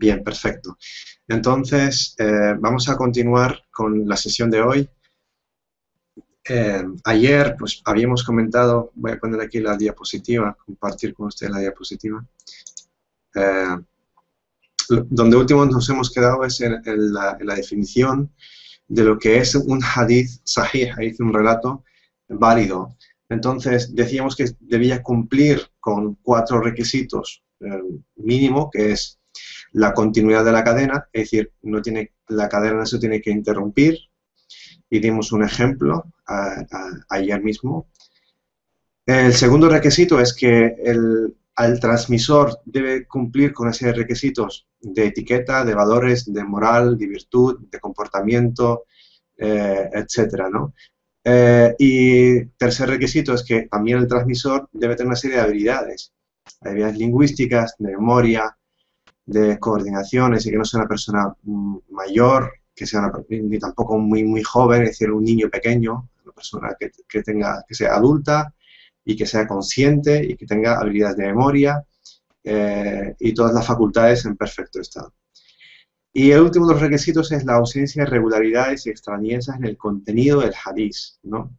Bien, perfecto. Entonces, vamos a continuar con la sesión de hoy. Ayer, pues, habíamos comentado, voy a poner aquí la diapositiva, compartir con ustedes la diapositiva. Donde último nos hemos quedado es en la definición de lo que es un hadith sahih, un relato válido. Entonces, decíamos que debía cumplir con 4 requisitos mínimo, que es la continuidad de la cadena, es decir, la cadena no se tiene que interrumpir, y dimos un ejemplo ayer mismo. El segundo requisito es que el transmisor debe cumplir con ese requisitos de etiqueta, de valores, de moral, de virtud, de comportamiento, etcétera, ¿no? Y tercer requisito es que también el transmisor debe tener una serie de habilidades lingüísticas, de memoria, de coordinaciones, y que no sea una persona mayor, que sea ni tampoco muy joven, es decir, un niño pequeño, una persona que sea adulta y que sea consciente y que tenga habilidades de memoria y todas las facultades en perfecto estado. Y el último de los requisitos es la ausencia de irregularidades y extrañezas en el contenido del hadith, ¿no?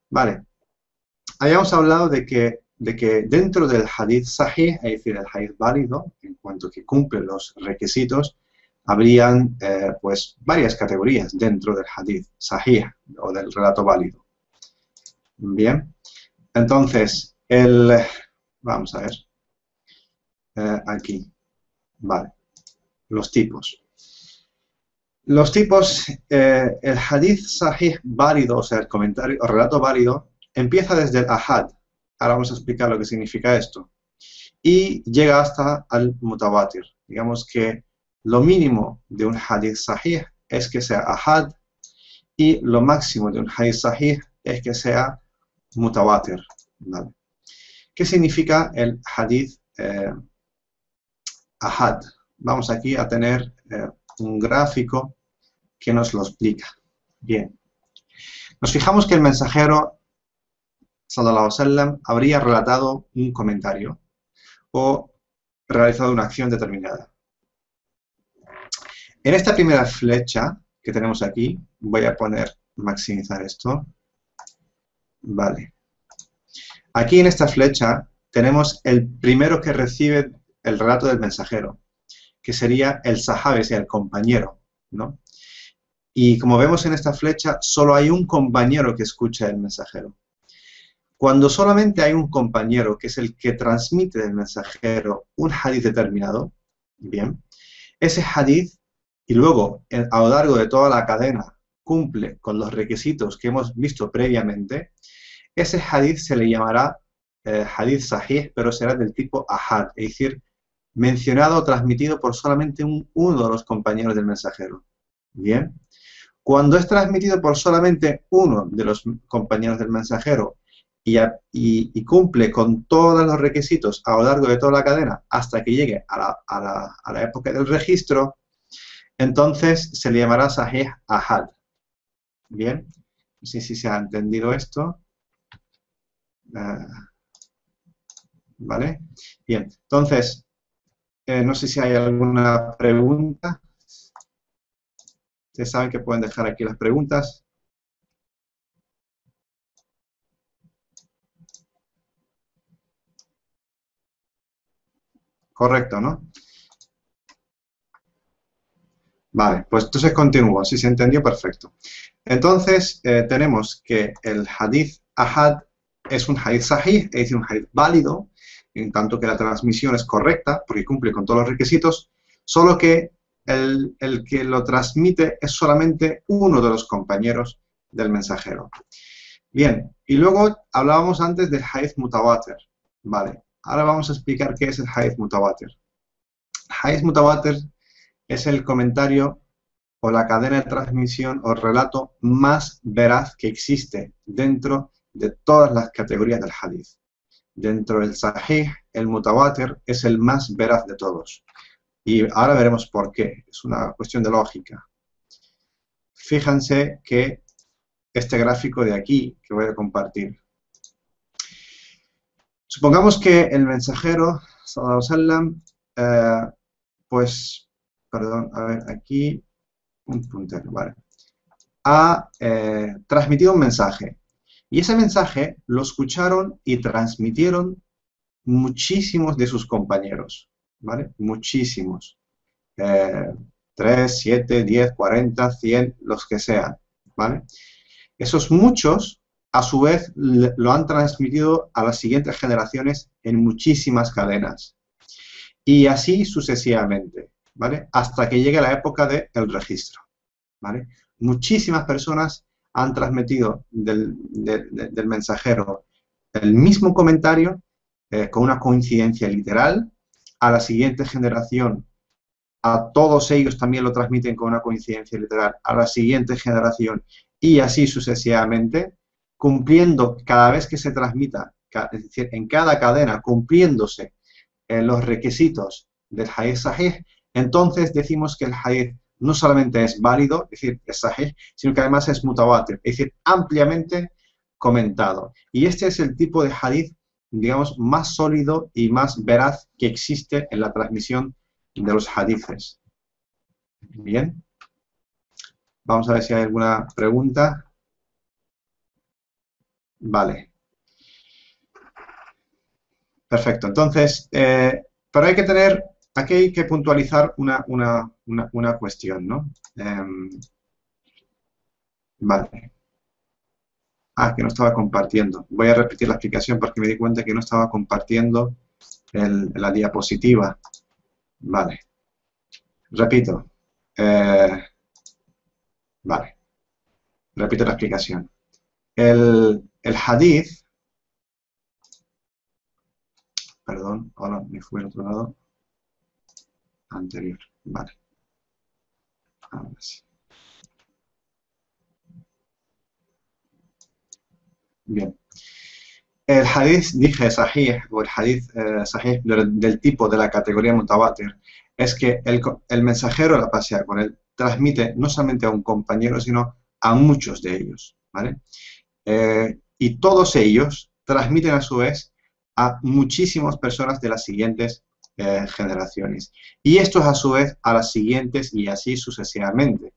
Vale. Habíamos hablado de que dentro del hadith sahih, es decir, el hadith válido, en cuanto que cumple los requisitos, habrían pues varias categorías dentro del hadith sahih o del relato válido. Bien, entonces, vamos a ver, aquí, vale, los tipos. Los tipos, el hadith sahih válido, o sea, el comentario o relato válido, empieza desde el ahad. Ahora vamos a explicar lo que significa esto. Y llega hasta al mutawatir. Digamos que lo mínimo de un hadith sahih es que sea ahad y lo máximo de un hadith sahih es que sea mutawatir. ¿Vale? ¿Qué significa el hadith ahad? Vamos aquí a tener un gráfico que nos lo explica. Bien. Nos fijamos que el mensajero sallallahu alaihi wasallam habría relatado un comentario o realizado una acción determinada. En esta primera flecha que tenemos aquí, voy a maximizar esto. Vale. Aquí en esta flecha tenemos el primero que recibe el relato del mensajero, que sería el sahabe, o sea, el compañero, ¿no? Y como vemos en esta flecha, solo hay un compañero que escucha el mensajero. Cuando solamente hay un compañero, que es el que transmite del mensajero un hadith determinado, bien, ese hadith, y luego a lo largo de toda la cadena, cumple con los requisitos que hemos visto previamente, ese hadith se le llamará hadith sahih, pero será del tipo ahad, es decir, mencionado o transmitido por solamente uno de los compañeros del mensajero. Bien. Cuando es transmitido por solamente uno de los compañeros del mensajero y cumple con todos los requisitos a lo largo de toda la cadena hasta que llegue a la época del registro, entonces se le llamará sahih ahad. Bien, no sé si se ha entendido esto. ¿Vale? Bien, entonces, no sé si hay alguna pregunta. Ustedes saben que pueden dejar aquí las preguntas. Correcto, ¿no? Vale, pues entonces continúo. Si se entendió, perfecto. Entonces, tenemos que el hadith ahad es un hadith sahih, es decir, un hadith válido, en tanto que la transmisión es correcta, porque cumple con todos los requisitos, solo que el que lo transmite es solamente uno de los compañeros del mensajero. Bien, y luego hablábamos antes del hadith mutawatir. Vale, ahora vamos a explicar qué es el hadith mutawatir. Hadith mutawatir es el comentario o la cadena de transmisión o relato más veraz que existe dentro de todas las categorías del hadith. Dentro del sahih, el mutawatir es el más veraz de todos. Y ahora veremos por qué. Es una cuestión de lógica. Fíjense que este gráfico de aquí, que voy a compartir. Supongamos que el mensajero, sallallahu alaihi wasallam, pues, perdón, a ver, aquí, un puntero, vale. Ha transmitido un mensaje. Y ese mensaje lo escucharon y transmitieron muchísimos de sus compañeros, ¿vale? Muchísimos. 3, 7, 10, 40, 100, los que sean, ¿vale? Esos muchos, a su vez, lo han transmitido a las siguientes generaciones en muchísimas cadenas. Y así sucesivamente, ¿vale? Hasta que llegue la época del registro, ¿vale? Muchísimas personas han transmitido del mensajero el mismo comentario con una coincidencia literal a la siguiente generación. A todos ellos también lo transmiten con una coincidencia literal a la siguiente generación y así sucesivamente, cumpliendo cada vez que se transmita, es decir, en cada cadena, cumpliéndose los requisitos del hadith sahih, entonces decimos que el hadith no solamente es válido, es decir, es sahih, sino que además es mutawatir, es decir, ampliamente comentado. Y este es el tipo de hadith, digamos, más sólido y más veraz que existe en la transmisión de los hadices. Bien. Vamos a ver si hay alguna pregunta. Vale. Perfecto. Entonces, pero hay que tener, aquí hay que puntualizar una cuestión, ¿no? Vale. Ah, que no estaba compartiendo. Voy a repetir la explicación porque me di cuenta que no estaba compartiendo la diapositiva. Vale. Repito. Vale. Repito la explicación. El hadith, perdón, ahora me fui al otro lado. Anterior. Vale. Ahora sí. Bien. El hadith, dije sahih, o el hadith sahih del tipo de la categoría mutawatir, es que el mensajero la pasea con él, transmite no solamente a un compañero, sino a muchos de ellos, ¿vale? Y todos ellos transmiten a su vez a muchísimas personas de las siguientes generaciones. Y estos a su vez a las siguientes y así sucesivamente.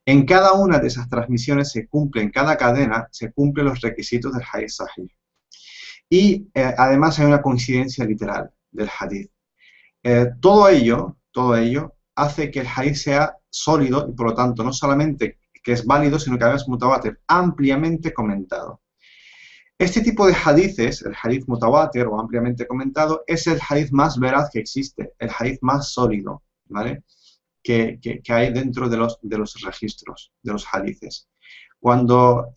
En cada una de esas transmisiones se cumple, en cada cadena, se cumplen los requisitos del hadith sahih. Y además hay una coincidencia literal del hadith. Todo ello hace que el hadith sea sólido y por lo tanto no solamente que es válido, sino que además es mutawatir, ampliamente comentado. Este tipo de hadices, el hadith mutawatir o ampliamente comentado, es el hadith más veraz que existe, el hadith más sólido, ¿vale? Que hay dentro de los registros, de los hadices. Cuando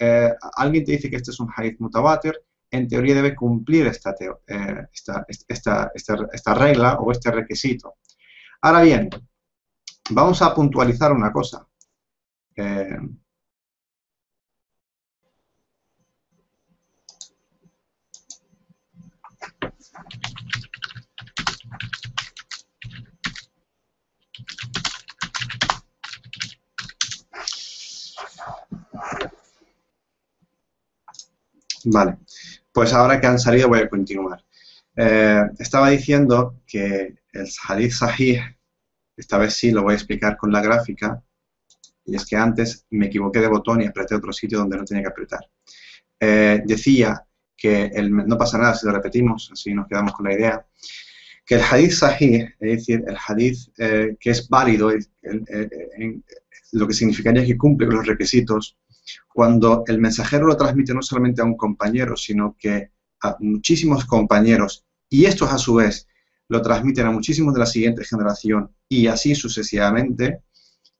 alguien te dice que este es un hadith mutawatir, en teoría debe cumplir esta regla o este requisito. Ahora bien, vamos a puntualizar una cosa. Vale, pues ahora que han salido voy a continuar. Estaba diciendo que el hadith sahih, esta vez sí lo voy a explicar con la gráfica, y es que antes me equivoqué de botón y apreté otro sitio donde no tenía que apretar. Decía que no pasa nada si lo repetimos, así nos quedamos con la idea, que el hadith sahih, es decir, el hadith que es válido, lo que significaría que cumple con los requisitos, cuando el mensajero lo transmite no solamente a un compañero, sino que a muchísimos compañeros, y estos a su vez lo transmiten a muchísimos de la siguiente generación, y así sucesivamente,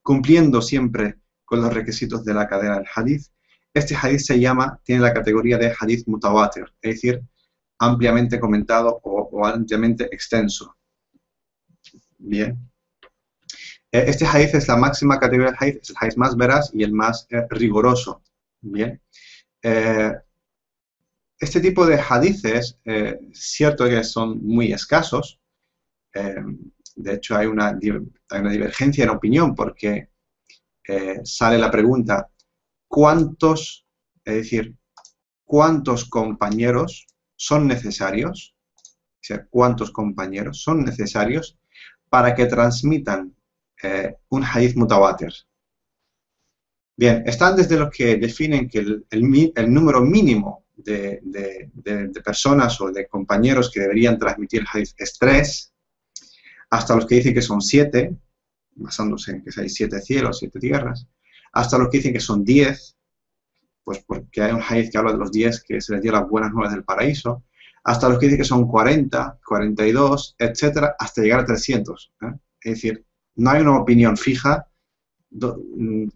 cumpliendo siempre con los requisitos de la cadena del hadith, este hadith tiene la categoría de hadith mutawatir, es decir, ampliamente comentado o ampliamente extenso. Bien. Este hadith es la máxima categoría del hadith, es el hadith más veraz y el más riguroso. Bien. Este tipo de hadices, cierto que son muy escasos. De hecho, hay una divergencia en opinión porque sale la pregunta, ¿cuántos compañeros son necesarios? O sea, ¿cuántos compañeros son necesarios para que transmitan un hadith mutawatir? Bien, están desde los que definen que el número mínimo de personas o de compañeros que deberían transmitir el hadith es 3, hasta los que dicen que son 7, basándose en que hay 7 cielos, 7 tierras, hasta los que dicen que son 10, pues porque hay un hadith que habla de los 10 que se les dio las buenas nuevas del paraíso, hasta los que dicen que son 40, 42, etcétera, hasta llegar a 300. Es decir, no hay una opinión fija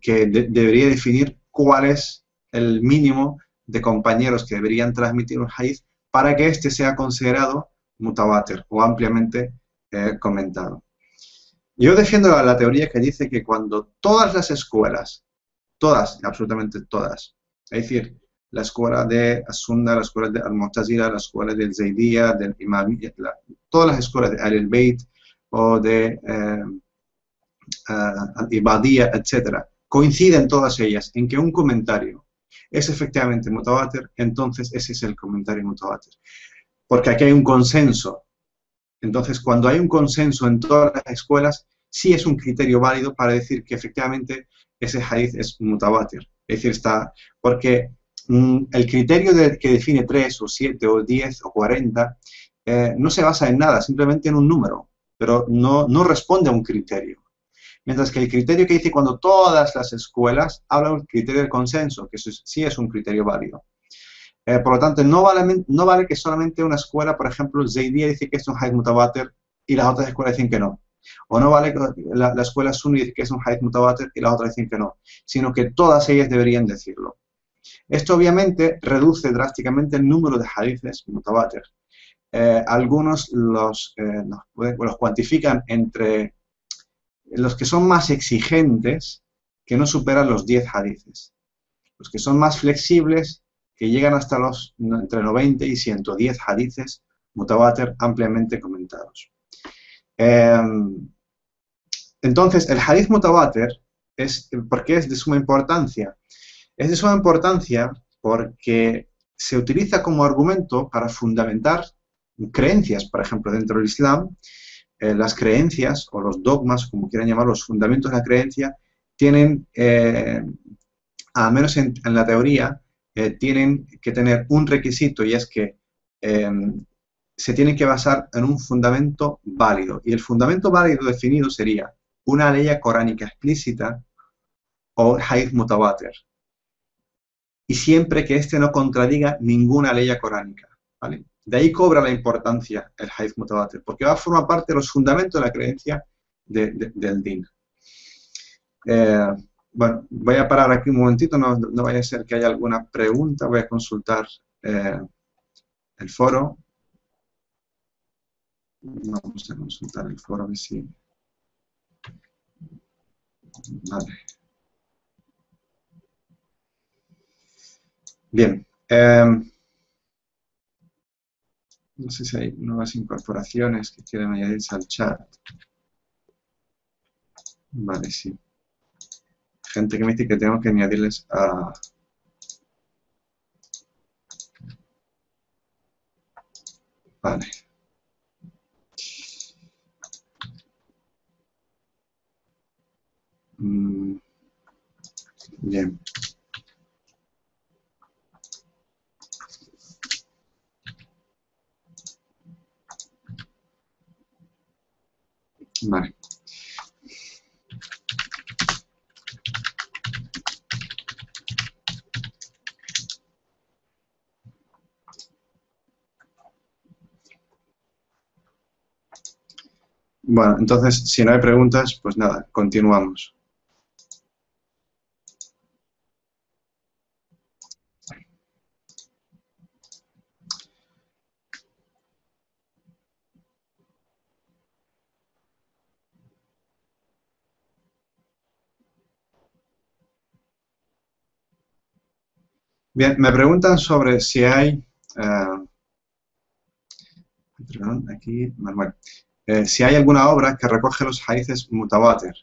que debería definir cuál es el mínimo de compañeros que deberían transmitir un hadith para que éste sea considerado mutawatir o ampliamente comentado. Yo defiendo la teoría que dice que cuando todas las escuelas, todas, absolutamente todas, es decir, la escuela de As-Sunna, la escuela de Al-Mu'tazila, la escuela del Zaydiyya, del Imamiyya, todas las escuelas de Ahl-Bayt o de Al-Ibadiyya, etc., coinciden todas ellas en que un comentario es efectivamente mutawatir, entonces ese es el comentario mutawatir. Porque aquí hay un consenso. Entonces, cuando hay un consenso en todas las escuelas, sí es un criterio válido para decir que efectivamente ese hadith es mutawatir. Es decir, porque el criterio que define 3 o 7 o 10 o 40 no se basa en nada, simplemente en un número, pero no responde a un criterio. Mientras que el criterio que dice cuando todas las escuelas habla del criterio del consenso, que eso sí es un criterio válido. Por lo tanto, no vale que solamente una escuela, por ejemplo, Zaydiyya dice que es un hadith mutawatir y las otras escuelas dicen que no. O no vale que la escuela Sunni dice que es un hadith mutawatir y las otras dicen que no, sino que todas ellas deberían decirlo. Esto obviamente reduce drásticamente el número de hadiths mutawatir. Algunos los cuantifican entre los que son más exigentes, que no superan los 10 hadiths. Los que son más flexibles, que llegan hasta entre 90 y 110 hadiths mutawatir ampliamente comentados. Entonces, el hadith mutawatir, ¿por qué es de suma importancia? Es de suma importancia porque se utiliza como argumento para fundamentar creencias, por ejemplo, dentro del Islam. Las creencias, o los dogmas, como quieran llamar, los fundamentos de la creencia, tienen, al menos en la teoría, tienen que tener un requisito, y es que se tienen que basar en un fundamento válido. Y el fundamento válido definido sería una ley coránica explícita o hadith mutawatir. Y siempre que éste no contradiga ninguna ley coránica, ¿vale? De ahí cobra la importancia el hadith mutawatir, porque va a formar parte de los fundamentos de la creencia del din. Bueno, voy a parar aquí un momentito, no vaya a ser que haya alguna pregunta, voy a consultar el foro. Vamos a consultar el foro, a ver si... Vale. Bien. No sé si hay nuevas incorporaciones que quieren añadirse al chat. Vale, sí. Gente que me dice que tengo que añadirles a... Vale. Bien. Vale. Bueno, entonces, si no hay preguntas, pues nada, continuamos. Bien, me preguntan sobre si hay... perdón, aquí, Manuel. Si hay alguna obra que recoge los hadiths mutawatir.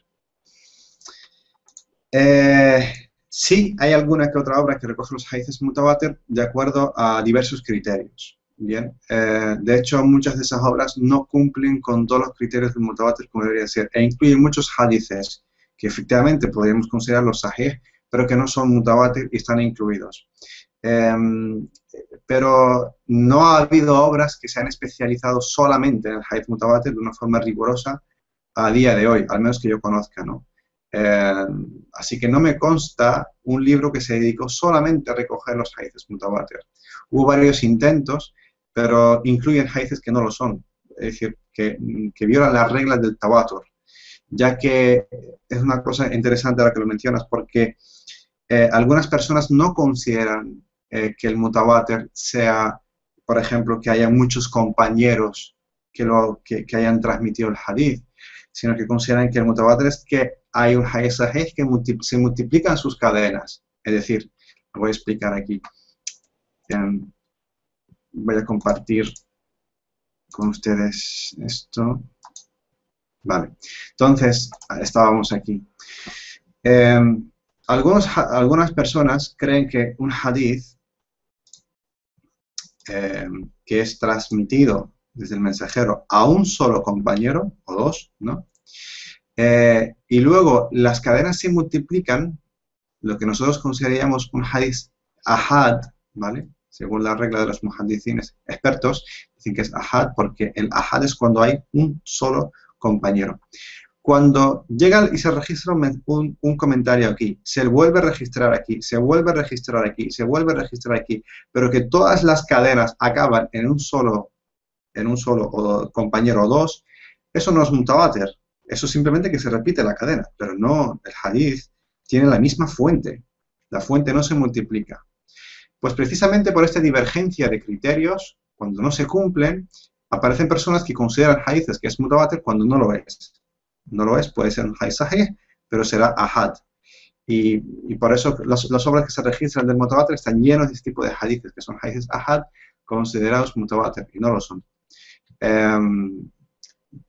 Sí, hay alguna que otra obra que recoge los hadiths mutawatir de acuerdo a diversos criterios. Bien, de hecho muchas de esas obras no cumplen con todos los criterios del mutawatir como debería ser, e incluyen muchos hadices que efectivamente podríamos considerarlos sahih, pero que no son mutawatir y están incluidos. Pero no ha habido obras que se han especializado solamente en el hadith mutawatir de una forma rigurosa a día de hoy, al menos que yo conozca, ¿no? Así que no me consta un libro que se dedicó solamente a recoger los hadiths mutawatir. Hubo varios intentos, pero incluyen hadiths que no lo son, es decir, que violan las reglas del tawatur, ya que es una cosa interesante ahora que lo mencionas, porque algunas personas no consideran que el mutawatir sea, por ejemplo, que haya muchos compañeros que hayan transmitido el hadith, sino que consideran que el mutawatir es que hay un hadith sahih que se multiplican sus cadenas. Es decir, lo voy a explicar aquí. Voy a compartir con ustedes esto. Vale, entonces, estábamos aquí. Algunas personas creen que un hadith que es transmitido desde el mensajero a un solo compañero, o dos, ¿no? Y luego las cadenas se multiplican, lo que nosotros consideraríamos un hadith ahad, ¿vale? Según la regla de los muhaddithines expertos, dicen que es ahad porque el ahad es cuando hay un solo compañero. Cuando llega y se registra un comentario aquí, se vuelve a registrar aquí, se vuelve a registrar aquí, se vuelve a registrar aquí, pero que todas las cadenas acaban en un solo compañero o dos, eso no es mutawatir. Eso es simplemente que se repite la cadena, pero no, el hadith tiene la misma fuente. La fuente no se multiplica. Pues precisamente por esta divergencia de criterios, cuando no se cumplen, aparecen personas que consideran hadiths que es mutawatir cuando no lo es. No lo es, puede ser un hadith sahih, pero será ahad. Y por eso las obras que se registran del mutawatir están llenos de este tipo de hadiths, que son hadiths ahad, considerados mutawatir, y no lo son.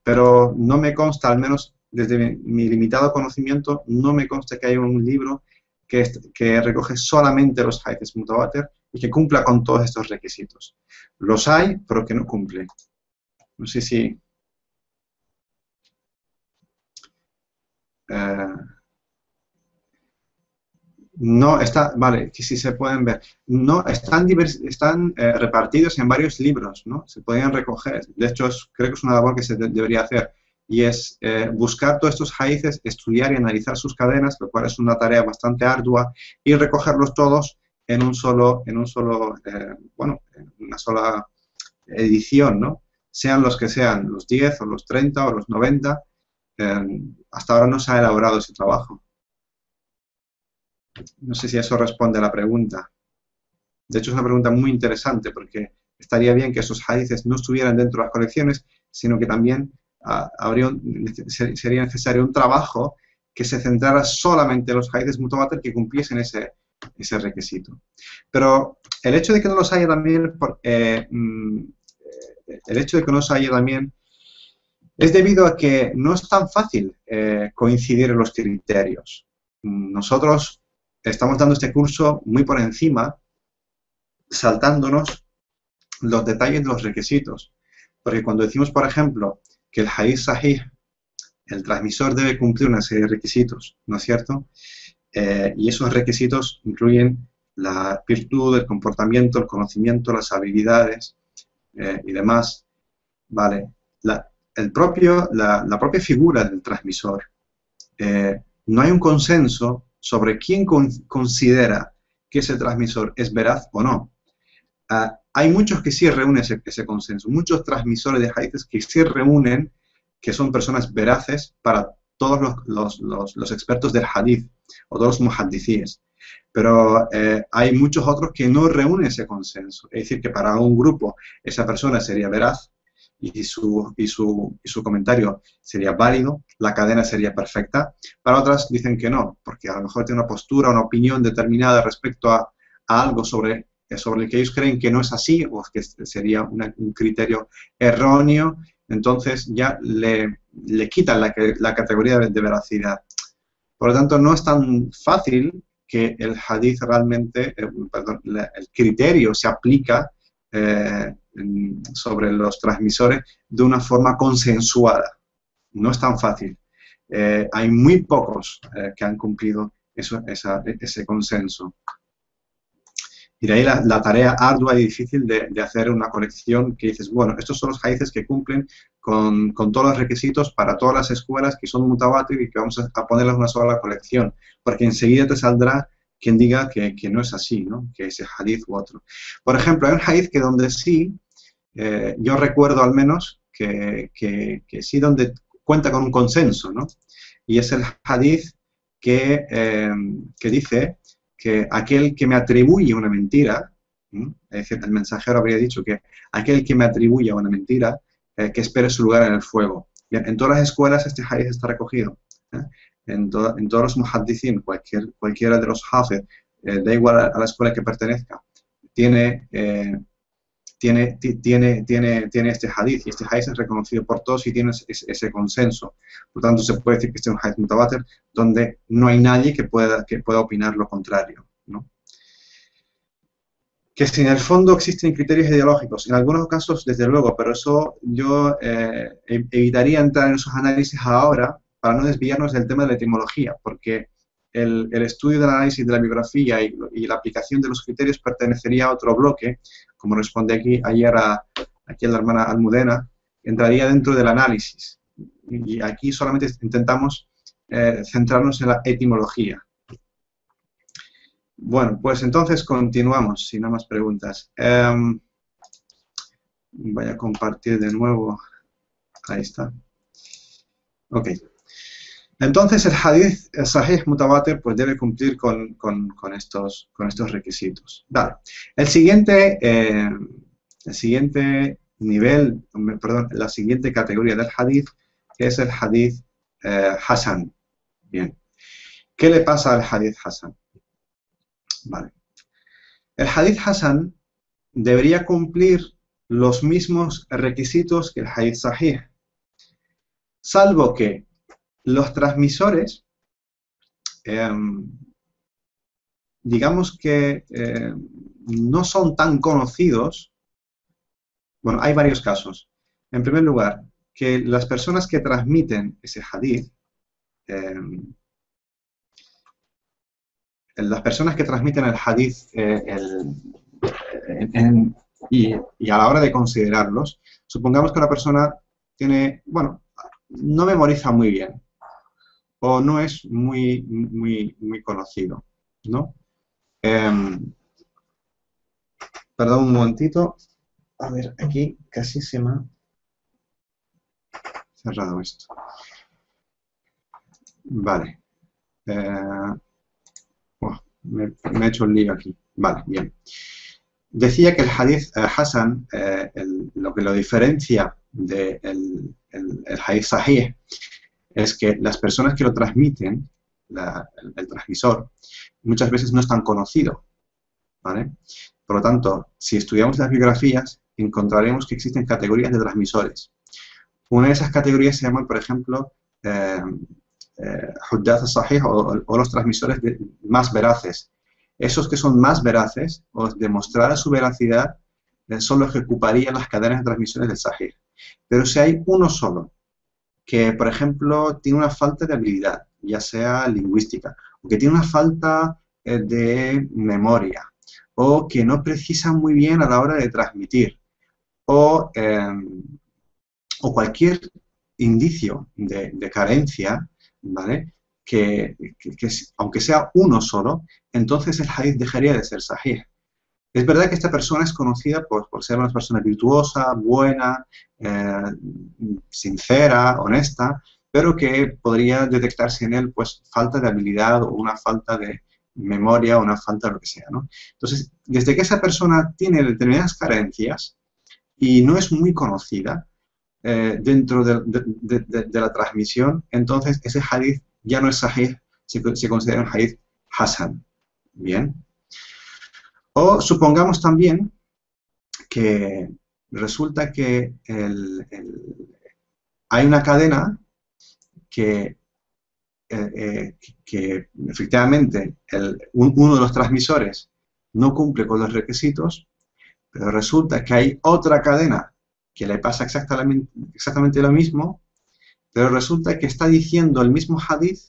Pero no me consta, al menos desde mi limitado conocimiento, no me consta que haya un libro que recoge solamente los hadiths mutawatir y que cumpla con todos estos requisitos. Los hay, pero que no cumplen. No sé si... no está, vale, que sí se pueden ver. No, están repartidos en varios libros, ¿no? Se pueden recoger. De hecho, creo que es una labor que se debería hacer. Y es buscar todos estos hadiths, estudiar y analizar sus cadenas, lo cual es una tarea bastante ardua, y recogerlos todos en bueno, en una sola edición, ¿no? Sean los que sean, los 10 o los 30 o los 90, hasta ahora no se ha elaborado ese trabajo. No sé si eso responde a la pregunta. De hecho, es una pregunta muy interesante porque estaría bien que esos hadiths no estuvieran dentro de las colecciones, sino que también sería necesario un trabajo que se centrara solamente en los hadiths mutawatir que cumpliesen ese requisito. Pero el hecho de que no los haya también, es debido a que no es tan fácil coincidir en los criterios. Nosotros estamos dando este curso muy por encima, saltándonos los detalles de los requisitos. Porque cuando decimos, por ejemplo, que el hadith sahih, el transmisor debe cumplir una serie de requisitos, ¿no es cierto? Y esos requisitos incluyen la virtud, el comportamiento, el conocimiento, las habilidades y demás. Vale. La propia figura del transmisor, no hay un consenso sobre quién considera que ese transmisor es veraz o no. Hay muchos que sí reúnen ese consenso, muchos transmisores de hadiths que sí reúnen que son personas veraces para todos los expertos del hadith o todos los muhaddithíes. Pero hay muchos otros que no reúnen ese consenso. Es decir, que para un grupo esa persona sería veraz y su comentario sería válido, la cadena sería perfecta. Para otras dicen que no, porque a lo mejor tiene una postura, una opinión determinada respecto a algo sobre el que ellos creen que no es así o que sería un criterio erróneo, entonces ya le quitan la categoría de veracidad. Por lo tanto, no es tan fácil que el hadith realmente, el criterio se aplica sobre los transmisores de una forma consensuada. No es tan fácil. Hay muy pocos que han cumplido ese consenso. Y de ahí la tarea ardua y difícil de hacer una colección que dices, bueno, estos son los hadices que cumplen con todos los requisitos para todas las escuelas que son mutawatir y que vamos a ponerlas en una sola colección, porque enseguida te saldrá quien diga que no es así, ¿no? Que ese hadith u otro. Por ejemplo, hay un hadith que donde sí, yo recuerdo al menos que sí donde cuenta con un consenso, ¿no? Y es el hadith que dice que aquel que me atribuye una mentira, es decir, el mensajero habría dicho que aquel que me atribuye una mentira, que espere su lugar en el fuego. Bien, en todas las escuelas este hadith está recogido. En todos los muhaddithin, cualquiera de los hafiz, da igual a la escuela que pertenezca, tiene este hadith, y este hadith es reconocido por todos y tiene ese consenso. Por tanto, se puede decir que este es un hadith mutawatir donde no hay nadie que pueda opinar lo contrario, ¿no? Que si en el fondo existen criterios ideológicos, en algunos casos, desde luego, pero eso yo evitaría entrar en esos análisis ahora para no desviarnos del tema de la etimología, porque el estudio del análisis de la biografía y la aplicación de los criterios pertenecería a otro bloque, como responde ayer aquí a la hermana Almudena, entraría dentro del análisis. Y aquí solamente intentamos centrarnos en la etimología. Bueno, pues entonces continuamos, si no más preguntas. Voy a compartir de nuevo. Ahí está. Ok. Entonces el hadith sahih mutawatir pues debe cumplir con estos requisitos. Vale. El siguiente nivel, perdón, la siguiente categoría del hadith es el hadith hasan. Bien. ¿Qué le pasa al hadith hasan? Vale. El hadith hasan debería cumplir los mismos requisitos que el hadith sahih, salvo que los transmisores, digamos que no son tan conocidos. Bueno, hay varios casos. En primer lugar, que las personas que transmiten ese hadith, las personas que transmiten el hadith y a la hora de considerarlos, supongamos que una persona tiene, bueno, no memoriza muy bien o no es muy conocido, ¿no? Perdón un momentito. A ver, aquí casi se me ha cerrado esto. Vale. Me he hecho un lío aquí. Vale, bien. Decía que el hadith hasan, lo que lo diferencia del hadith sahih, es que las personas que lo transmiten, el transmisor, muchas veces no es tan conocido, ¿vale? Por lo tanto, si estudiamos las biografías, encontraremos que existen categorías de transmisores. Una de esas categorías se llaman, por ejemplo, Hujjat sahih o los transmisores más veraces. Esos que son más veraces, o demostrar su veracidad, son los que ocuparían las cadenas de transmisiones del sahih. Pero si hay uno solo, que por ejemplo tiene una falta de habilidad, ya sea lingüística, o que tiene una falta de memoria, o que no precisa muy bien a la hora de transmitir, o cualquier indicio de carencia, ¿vale? Que aunque sea uno solo, entonces el hadith dejaría de ser sahih. Es verdad que esta persona es conocida por ser una persona virtuosa, buena, sincera, honesta, pero que podría detectarse en él pues falta de habilidad o una falta de memoria o una falta de lo que sea, ¿no? Entonces, desde que esa persona tiene determinadas carencias y no es muy conocida dentro de la transmisión, entonces ese hadith ya no es sahih, se considera un hadith hasan. Bien. O supongamos también que resulta que hay una cadena que efectivamente uno de los transmisores no cumple con los requisitos, Pero resulta que hay otra cadena que le pasa exactamente lo mismo, pero resulta que está diciendo el mismo hadith,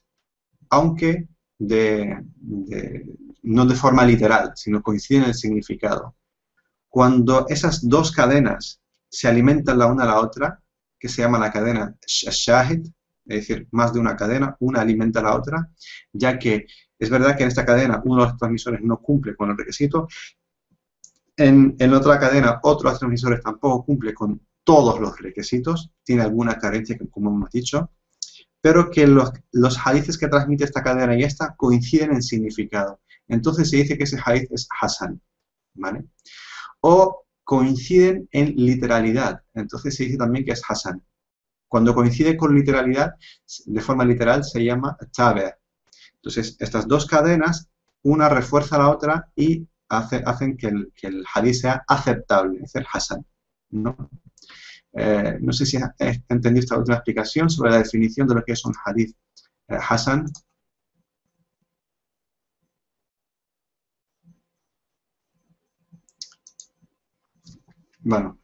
aunque no de forma literal, sino coincide en el significado. Cuando esas dos cadenas se alimentan la una a la otra, que se llama la cadena shahid, es decir, más de una cadena, una alimenta a la otra, ya que es verdad que en esta cadena uno de los transmisores no cumple con el requisito, en otra cadena otro de los transmisores tampoco cumple con todos los requisitos, tiene alguna carencia, como hemos dicho, pero que los hadiths que transmite esta cadena y esta coinciden en significado. Entonces se dice que ese hadith es Hasan, ¿vale? O coinciden en literalidad, entonces se dice también que es Hasan. Cuando coincide con literalidad, de forma literal, se llama Tabe'. Entonces, estas dos cadenas, una refuerza a la otra y hacen que el hadith sea aceptable, es el Hasan, ¿no? No sé si entendí esta última explicación sobre la definición de lo que es un hadith Hasan. Bueno,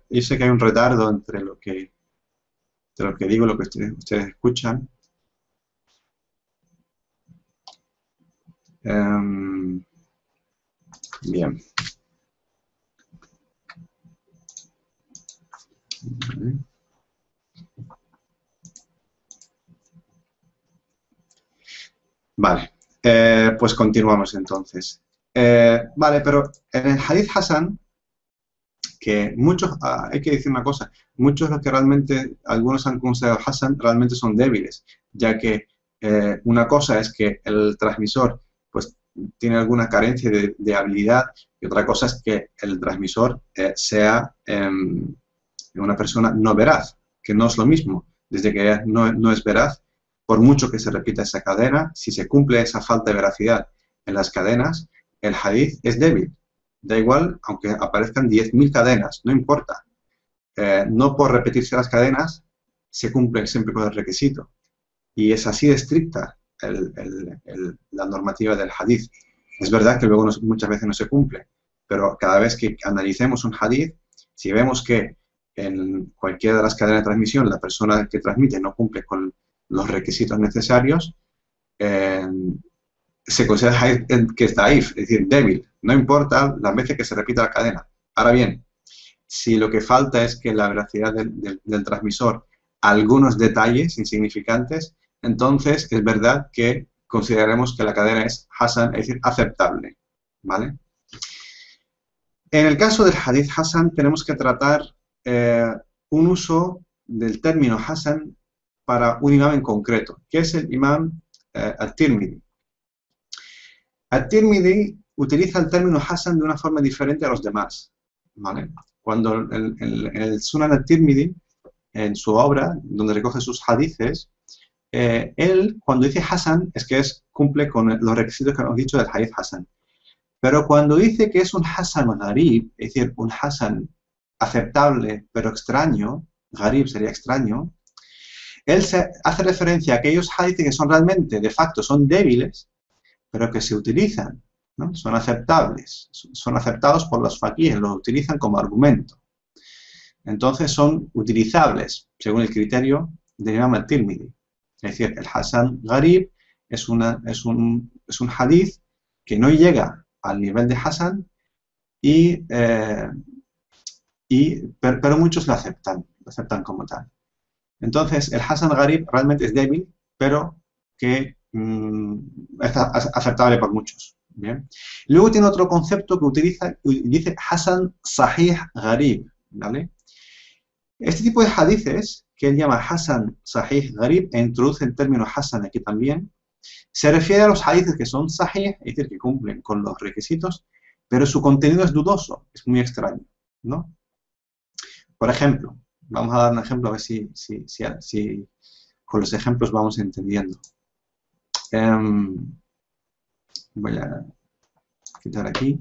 yo sé que hay un retardo entre lo que digo y lo que ustedes escuchan. Bien. Vale, pues continuamos entonces. Vale, pero en el hadith Hasan, que muchos, hay que decir una cosa, muchos de los que realmente, algunos han considerado Hasan, realmente son débiles, ya que una cosa es que el transmisor pues tiene alguna carencia de habilidad y otra cosa es que el transmisor sea una persona no veraz, que no es lo mismo. Desde que no es veraz, por mucho que se repita esa cadena, si se cumple esa falta de veracidad en las cadenas, el hadith es débil. Da igual, aunque aparezcan 10.000 cadenas, no importa. No por repetirse las cadenas se cumple siempre con el requisito. Y es así de estricta la normativa del hadith. Es verdad que luego muchas veces no se cumple, pero cada vez que analicemos un hadith, si vemos que en cualquiera de las cadenas de transmisión la persona que transmite no cumple con los requisitos necesarios, se considera que es daif, es decir, débil. No importa las veces que se repita la cadena. Ahora bien, si lo que falta es que la veracidad del transmisor, algunos detalles insignificantes, entonces es verdad que consideraremos que la cadena es Hasan, es decir, aceptable, ¿vale? En el caso del hadith Hasan tenemos que tratar un uso del término Hasan para un imam en concreto, que es el imam al-Tirmidhi. Al-Tirmidhi utiliza el término Hasan de una forma diferente a los demás, ¿vale? Cuando el Sunan al-Tirmidhi, en su obra, donde recoge sus hadices, él, cuando dice Hasan, es que cumple con los requisitos que hemos dicho del hadith Hasan. Pero cuando dice que es un Hasan Gharib, es decir, un Hasan aceptable pero extraño, Gharib sería extraño, él hace referencia a aquellos hadices que son realmente, de facto, son débiles, pero que se utilizan, ¿no? Son aceptables, son aceptados por los faquíes, los utilizan como argumento. Entonces son utilizables, según el criterio del Imam al-Tirmidhi. Es decir, el Hasan Gharib es un hadith que no llega al nivel de Hasan, pero muchos lo aceptan como tal. Entonces, el Hasan Gharib realmente es débil, pero que es aceptable por muchos. ¿Bien? Luego tiene otro concepto que dice Hasan Sahih Gharib, ¿vale? Este tipo de hadices, que él llama Hasan Sahih Gharib, e introduce el término Hasan aquí también, se refiere a los hadices que son sahih, es decir, que cumplen con los requisitos, pero su contenido es dudoso, es muy extraño, ¿no? Por ejemplo, vamos a dar un ejemplo a ver si con los ejemplos vamos entendiendo. Voy a quitar aquí.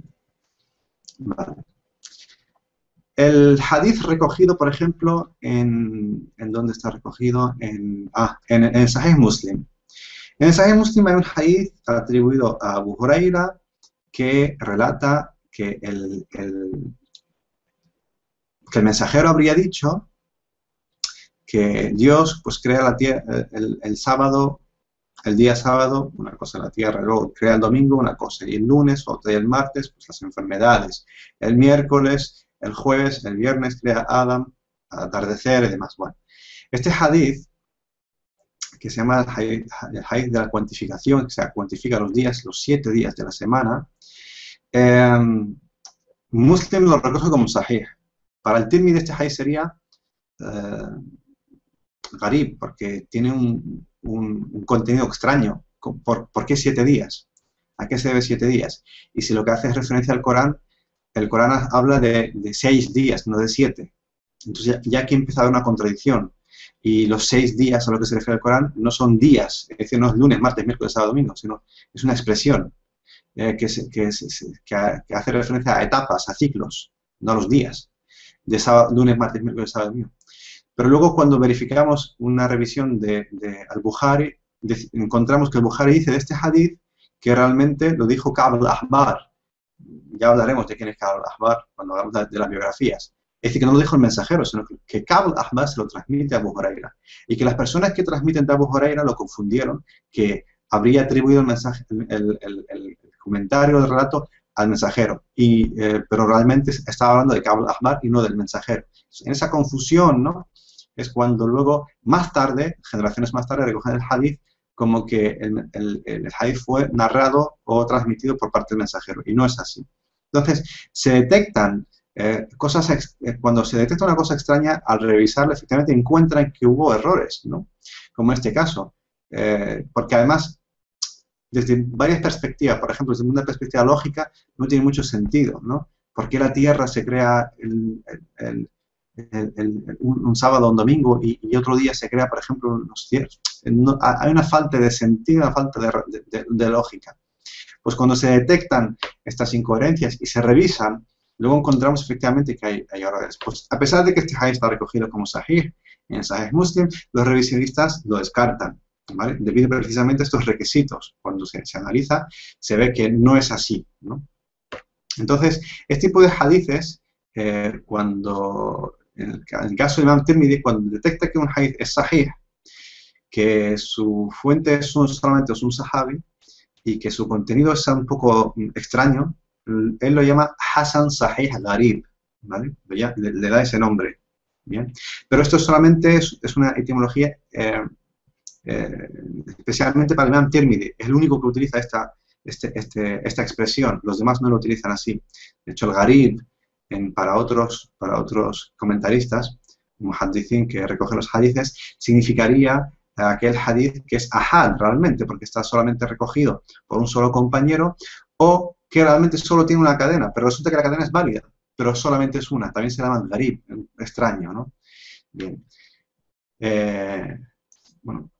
Vale. El hadith recogido, por ejemplo, ¿en dónde está recogido? En Sahih Muslim. En el Sahih Muslim hay un hadith atribuido a Abu Huraira que relata que que el mensajero habría dicho que Dios pues crea la tierra el sábado, el día sábado, una cosa en la tierra, luego crea el domingo una cosa, y el lunes, otra, y el martes, pues las enfermedades, el miércoles, el jueves, el viernes crea Adam, al atardecer y demás. Bueno, este hadith, que se llama el hadith de la cuantificación, que se cuantifica los días, los 7 días de la semana, eh, Muslim lo recoge como sahih. Para el Tirmidhi este hadith sería eh, Garib, porque tiene un contenido extraño. ¿Por qué 7 días? ¿A qué se debe 7 días? Y si lo que hace es referencia al Corán, el Corán habla de 6 días, no de 7. Entonces ya aquí empieza a haber una contradicción. Y los 6 días a lo que se refiere al Corán no son días, es decir, no es lunes, martes, miércoles, sábado, domingo, sino es una expresión que hace referencia a etapas, a ciclos, no a los días, de sábado, lunes, martes, miércoles, sábado, domingo. Pero luego cuando verificamos una revisión de Al-Bukhari, encontramos que el Bukhari dice de este hadith que realmente lo dijo Ka'b al-Ahbar. Ya hablaremos de quién es Ka'b al-Ahbar cuando hablamos de las biografías. Es decir, que no lo dijo el mensajero, sino que Ka'b al-Ahbar se lo transmite a Abu Huraira. Y que las personas que transmiten de Abu Huraira lo confundieron, que habría atribuido el mensaje, el comentario del relato al mensajero, pero realmente estaba hablando de Ka'b al-Ahbar y no del mensajero. En esa confusión, ¿no?, es cuando luego, más tarde, generaciones más tarde, recogen el hadith como que el hadith fue narrado o transmitido por parte del mensajero, y no es así. Entonces, se detectan cosas, cuando se detecta una cosa extraña, al revisarla, efectivamente encuentran que hubo errores, ¿no?, como en este caso. Porque además, desde varias perspectivas, por ejemplo, desde una perspectiva lógica, no tiene mucho sentido, ¿no? ¿Por qué la Tierra se crea un sábado o un domingo y otro día se crea, por ejemplo, los cielos? No, hay una falta de sentido, una falta de lógica. Pues cuando se detectan estas incoherencias y se revisan, luego encontramos efectivamente que hay errores. Pues a pesar de que este hadith está recogido como sahih, en Sahih Muslim, los revisionistas lo descartan, ¿vale?, debido precisamente a estos requisitos. Cuando se analiza, se ve que no es así, ¿no? Entonces, este tipo de hadices, en el caso de Imam Tirmidhi, cuando detecta que un hadith es sahih, que su fuente solamente es un sahabi y que su contenido es un poco extraño, él lo llama Hasan Sahih Gharib, ¿vale? Le da ese nombre, ¿bien? Pero esto solamente es una etimología especialmente para el Imam Tirmidhi. Es el único que utiliza esta expresión. Los demás no lo utilizan así. De hecho, el Gharib, para otros comentaristas, muhaddithin que recogen los hadithes, significaría aquel hadith que es ahad realmente, porque está solamente recogido por un solo compañero, o que realmente solo tiene una cadena, pero resulta que la cadena es válida, pero solamente es una. También se llama Gharib, extraño, ¿no? Bien. Bueno,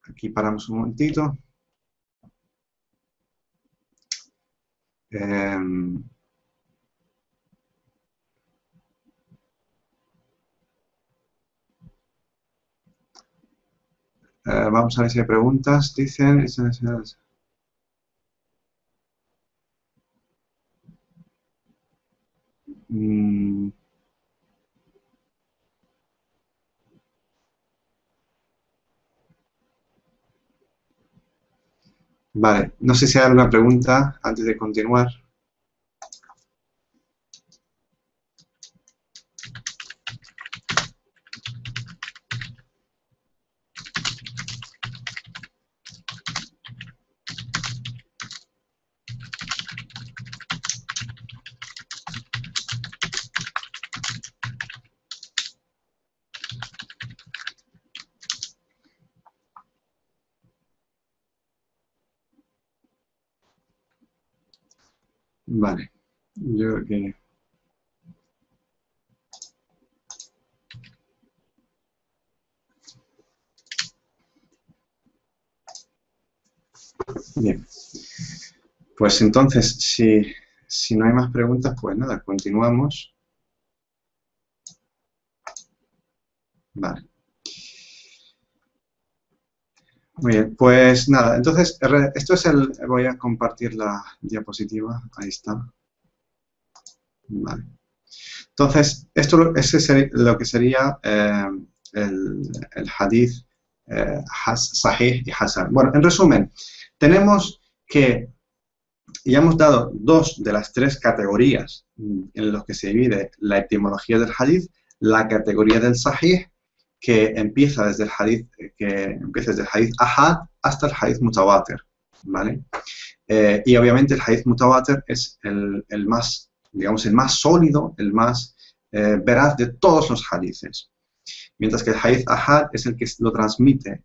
aquí paramos un momentito. Vamos a ver si hay preguntas. Dicen... Vale, no sé si hay alguna pregunta antes de continuar. Vale, yo creo que... Bien, pues entonces, si si no hay más preguntas, pues nada, continuamos. Vale. Muy bien, pues nada, entonces, esto es voy a compartir la diapositiva, ahí está. Vale. Entonces, ese es lo que sería el hadith sahih y hasan. Bueno, en resumen, tenemos que ya hemos dado dos de las tres categorías en las que se divide la etimología del hadith, la categoría del sahih, que empieza desde el hadith ahad hasta el hadith mutawatir, ¿vale? Y obviamente el hadith mutawatir es el más, digamos, el más sólido, el más veraz de todos los hadiths. Mientras que el hadith ahad es el que lo transmite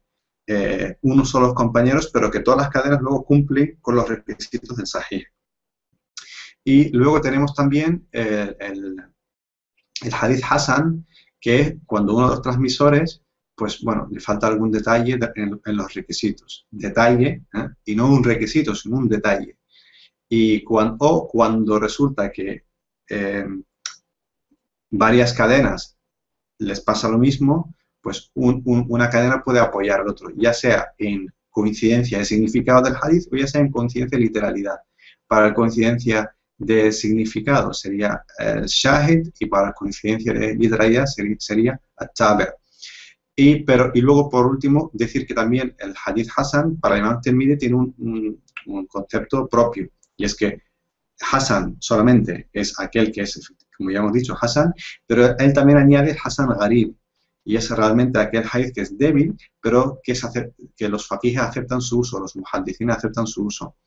unos solos compañeros, pero que todas las cadenas luego cumplen con los requisitos del sahih. Y luego tenemos también el hadith hasan, que es cuando uno de los transmisores, pues bueno, le falta algún detalle en los requisitos. Detalle, y no un requisito, sino un detalle. Y cuando resulta que varias cadenas les pasa lo mismo, pues una cadena puede apoyar al otro, ya sea en coincidencia de significado del hadith o ya sea en coincidencia de literalidad. Para la coincidencia de significado sería el shahid y para la coincidencia de literalidad sería at-tabi'. Y luego, por último, decir que también el hadith hasan para el Imam Tirmidhi tiene un concepto propio, y es que hasan solamente es aquel que es, como ya hemos dicho, hasan, pero él también añade hasan gharib, y es realmente aquel hadith que es débil, pero que los faqih aceptan su uso, los muhaddithin aceptan su uso.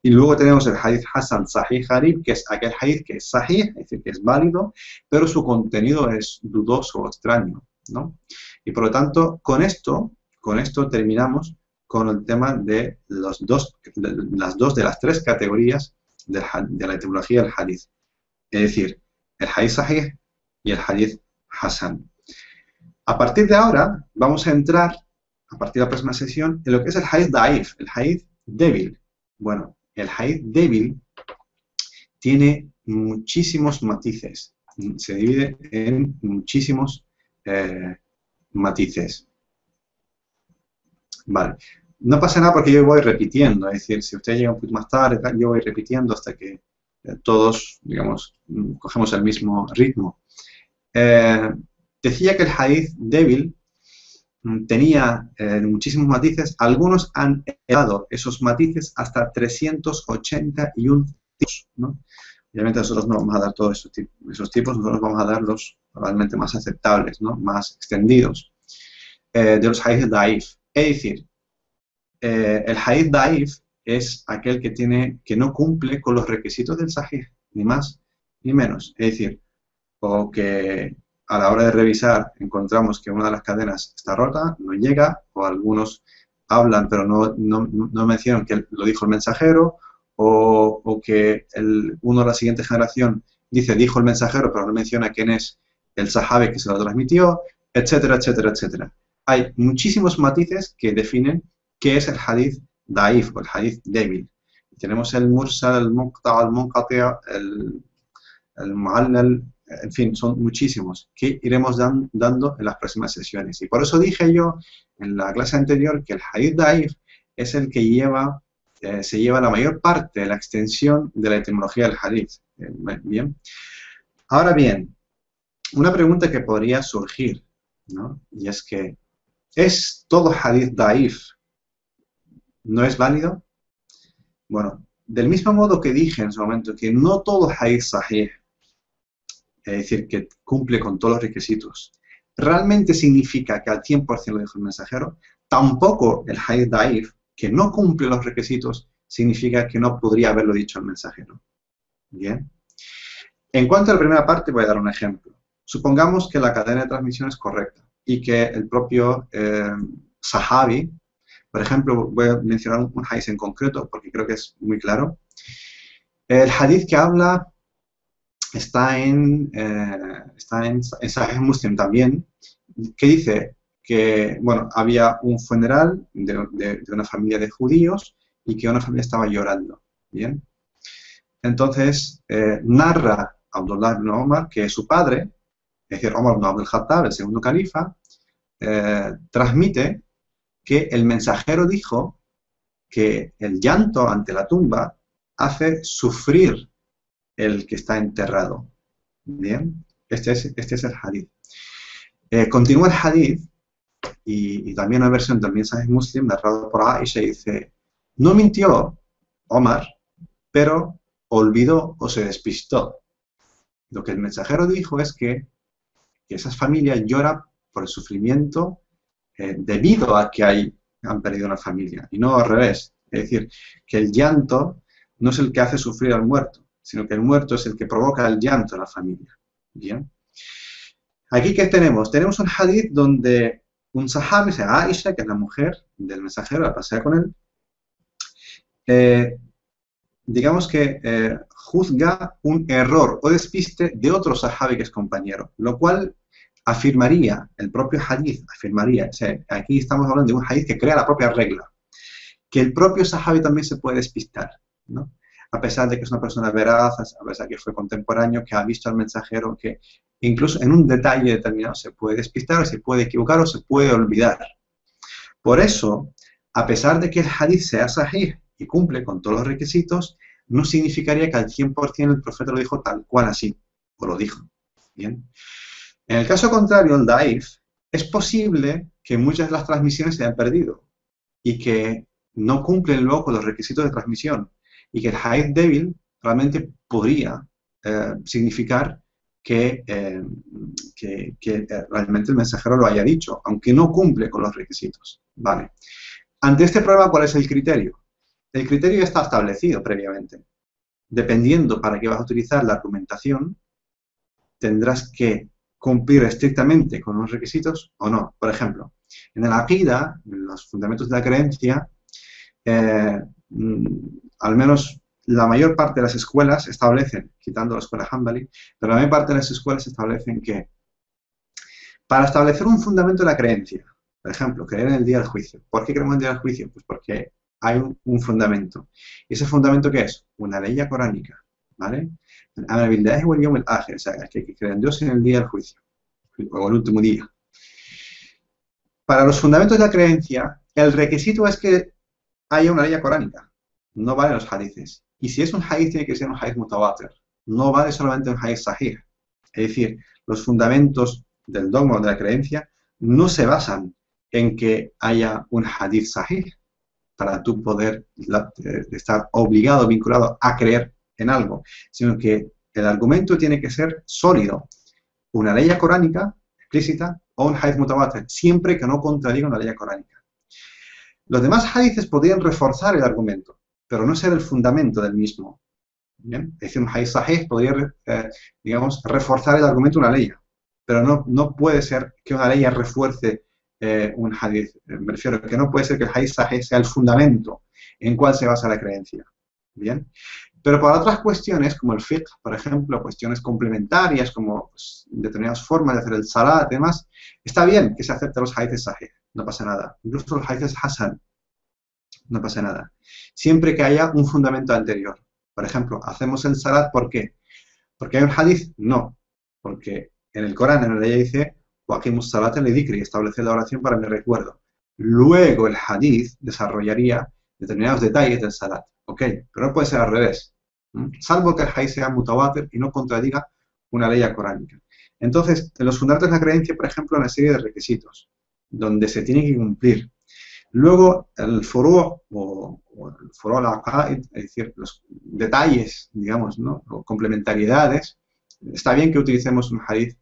Y luego tenemos el hadith hasan sahih gharib, que es aquel hadith que es sahih, es decir, que es válido, pero su contenido es dudoso o extraño, ¿no? Y por lo tanto, con esto terminamos con el tema de las dos de las tres categorías de la etimología del hadith. Es decir, el hadith sahih y el hadith hasan. A partir de ahora, vamos a entrar, a partir de la próxima sesión, en lo que es el hadith da'if, el hadith débil. Bueno, el hadith débil tiene muchísimos matices, se divide en muchísimos matices. Vale, no pasa nada porque yo voy repitiendo, es decir, si usted llega un poquito más tarde, yo voy repitiendo hasta que todos, digamos, cogemos el mismo ritmo. Decía que el hadith débil tenía muchísimos matices, algunos han elevado esos matices hasta 381 tipos, ¿no? Obviamente nosotros no vamos a dar todos esos tipos, nosotros vamos a dar los realmente más aceptables, ¿no? Más extendidos, de los hadith da'if. Es decir, el hadith da'if es aquel que no cumple con los requisitos del sahih, ni más ni menos. Es decir, o que a la hora de revisar encontramos que una de las cadenas está rota, no llega, o algunos hablan pero no mencionan que lo dijo el mensajero, o que uno de la siguiente generación dijo el mensajero pero no menciona quién es el sahabe que se lo transmitió, etcétera, etcétera, etcétera. Hay muchísimos matices que definen qué es el hadith da'if o el hadith débil. Tenemos el mursal, el muqta', el munqati', el mu'allal, en fin, son muchísimos que iremos dando en las próximas sesiones. Y por eso dije yo en la clase anterior que el hadith da'if es el que se lleva la mayor parte de la extensión de la etimología del hadith. Bien. Ahora bien, una pregunta que podría surgir, ¿no? Y es que, ¿es todo hadith da'if no es válido? Bueno, del mismo modo que dije en su momento que no todo hadith sahih, es decir, que cumple con todos los requisitos, realmente significa que al 100% lo dijo el mensajero, tampoco el hadith da'if, que no cumple los requisitos, significa que no podría haberlo dicho el mensajero. Bien. En cuanto a la primera parte, voy a dar un ejemplo. Supongamos que la cadena de transmisión es correcta y que el propio sahabi, por ejemplo, voy a mencionar un hadith en concreto porque creo que es muy claro. El hadith que habla está en Sahih Muslim también, que dice que, bueno, había un funeral de una familia de judíos y que una familia estaba llorando, ¿bien? Entonces, narra Abdullah ibn Omar que su padre, es decir, Omar ibn Abdul Khattab, el segundo califa, transmite que el mensajero dijo que el llanto ante la tumba hace sufrir el que está enterrado. Bien, este es el hadith. Continúa el hadith y también una versión del mensaje Muslim narrado por Aisha dice: no mintió Omar, pero olvidó o se despistó. Lo que el mensajero dijo es que esas familias lloran por el sufrimiento debido a que han perdido una familia, y no al revés. Es decir, que el llanto no es el que hace sufrir al muerto, sino que el muerto es el que provoca el llanto en la familia. Bien. Aquí, ¿qué tenemos? Tenemos un hadith donde un sahabi, Aisha, que es la mujer del mensajero, la pasea con él, digamos que juzga un error o despiste de otro sahabi que es compañero, lo cual afirmaría, el propio hadith afirmaría, o sea, aquí estamos hablando de un hadith que crea la propia regla, que el propio sahabi también se puede despistar, ¿no? A pesar de que es una persona veraz, a pesar de que fue contemporáneo, que ha visto al mensajero, que incluso en un detalle determinado se puede despistar, o se puede equivocar o se puede olvidar. Por eso, a pesar de que el hadith sea sahih y cumple con todos los requisitos, no significaría que al 100% el profeta lo dijo tal cual así, o lo dijo. ¿Bien? En el caso contrario, el daif, es posible que muchas de las transmisiones se hayan perdido y que no cumplen luego con los requisitos de transmisión, y que el hadith débil realmente podría significar que realmente el mensajero lo haya dicho, aunque no cumple con los requisitos. Vale. Ante este problema, ¿cuál es el criterio? El criterio ya está establecido previamente. Dependiendo para qué vas a utilizar la argumentación, tendrás que cumplir estrictamente con los requisitos o no. Por ejemplo, en el aqida, en los fundamentos de la creencia, al menos la mayor parte de las escuelas establecen, quitando la escuela Hanbali, pero la mayor parte de las escuelas establecen que para establecer un fundamento de la creencia, por ejemplo, creer en el día del juicio. ¿Por qué creemos en el día del juicio? Pues porque hay un fundamento. ¿Y ese fundamento qué es? Una ley coránica, ¿vale? O sea, que hay que creer en Dios en el día del juicio, o el último día. Para los fundamentos de la creencia, el requisito es que haya una ley coránica. No valen los hadices. Y si es un hadith, tiene que ser un hadith mutawatir. No vale solamente un hadith sahih. Es decir, los fundamentos del dogma o de la creencia no se basan en que haya un hadith sahih para tú poder estar obligado, vinculado a creer en algo, sino que el argumento tiene que ser sólido. Una ley coránica explícita o un hadith mutawatir, siempre que no contradiga una ley coránica. Los demás hadiths podrían reforzar el argumento, pero no ser el fundamento del mismo. ¿Bien? Es decir, un hadith sahih podría, digamos, reforzar el argumento de una ley, pero no puede ser que una ley refuerce un hadith. Me refiero a que no puede ser que el hadith sahih sea el fundamento en cual se basa la creencia. ¿Bien? Pero para otras cuestiones, como el fiqh, por ejemplo, cuestiones complementarias, como pues, determinadas formas de hacer el salat y demás, está bien que se acepten los hadiths sahih, no pasa nada. Incluso los hadiths hasan, no pasa nada. Siempre que haya un fundamento anterior. Por ejemplo, hacemos el salat, ¿por qué? ¿Porque hay un hadith? No. Porque en el Corán, en la ley dice, waqimus salat li dhikri, establece la oración para mi recuerdo. Luego el hadith desarrollaría determinados detalles del salat. ¿Ok? Pero no puede ser al revés. Salvo que el hadith sea mutawatir y no contradiga una ley coránica. Entonces, en los fundamentos de la creencia, por ejemplo, hay una serie de requisitos donde se tiene que cumplir. Luego, el furu' o el furu' al-aqaid, es decir, los detalles, digamos, ¿no? O complementariedades. Está bien que utilicemos un hadith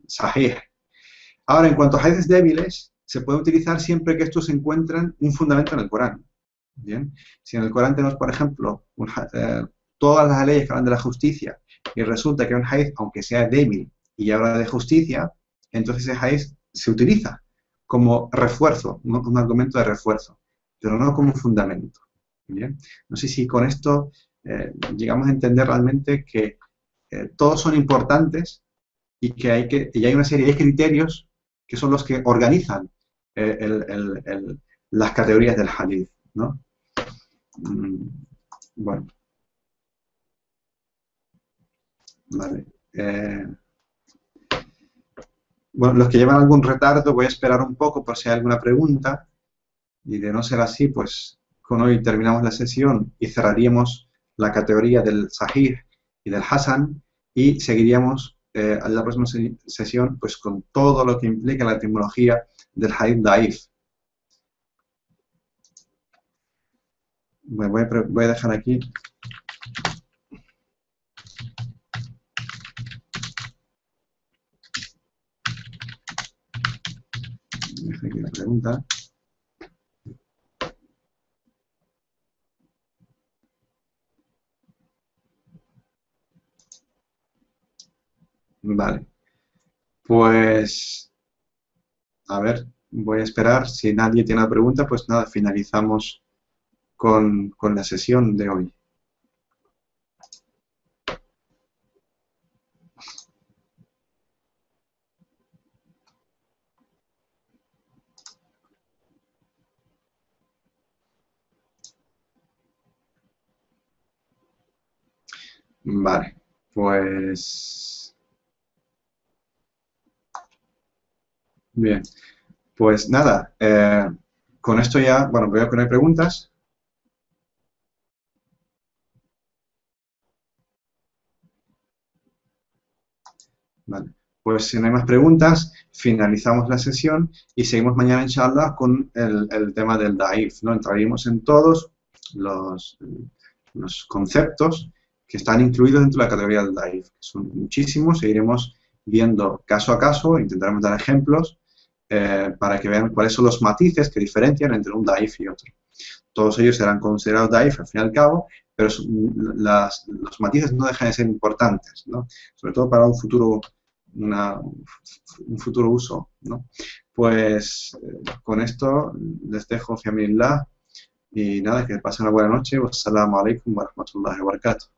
sahih. Ahora, en cuanto a hadiths débiles, se puede utilizar siempre que estos encuentran un fundamento en el Corán. ¿Bien? Si en el Corán tenemos, por ejemplo, todas las leyes que hablan de la justicia y resulta que un hadith, aunque sea débil y habla de justicia, entonces ese hadith se utiliza como refuerzo, un argumento de refuerzo, pero no como un fundamento. ¿Bien? No sé si con esto llegamos a entender realmente que todos son importantes y que hay una serie de criterios que son los que organizan las categorías del hadith, ¿no? Bueno, vale. Bueno, los que llevan algún retardo voy a esperar un poco por si hay alguna pregunta y de no ser así, pues con hoy terminamos la sesión y cerraríamos la categoría del Sahih y del Hasan y seguiríamos a la próxima sesión pues con todo lo que implica la etimología del Hadith Daif. Voy a dejar aquí. Dejo aquí la pregunta. Vale. Pues, a ver, voy a esperar. Si nadie tiene una pregunta, pues nada, finalizamos con la sesión de hoy. Vale, pues bien, pues nada, con esto ya, bueno, voy a poner preguntas. Vale, pues si no hay más preguntas, finalizamos la sesión y seguimos mañana, inshallah, con el tema del Daif, ¿no? Entraremos en todos los, los conceptos que están incluidos dentro de la categoría del Daif, que son muchísimos, seguiremos viendo caso a caso, intentaremos dar ejemplos para que vean cuáles son los matices que diferencian entre un Daif y otro. Todos ellos serán considerados Daif al fin y al cabo, pero los matices no dejan de ser importantes, ¿no? Sobre todo para un futuro, un futuro uso, ¿no? Pues con esto les dejo fi amillah y nada, que pasen una buena noche. Wassalamu alaikum wa rahmatullahi wa barakatuh.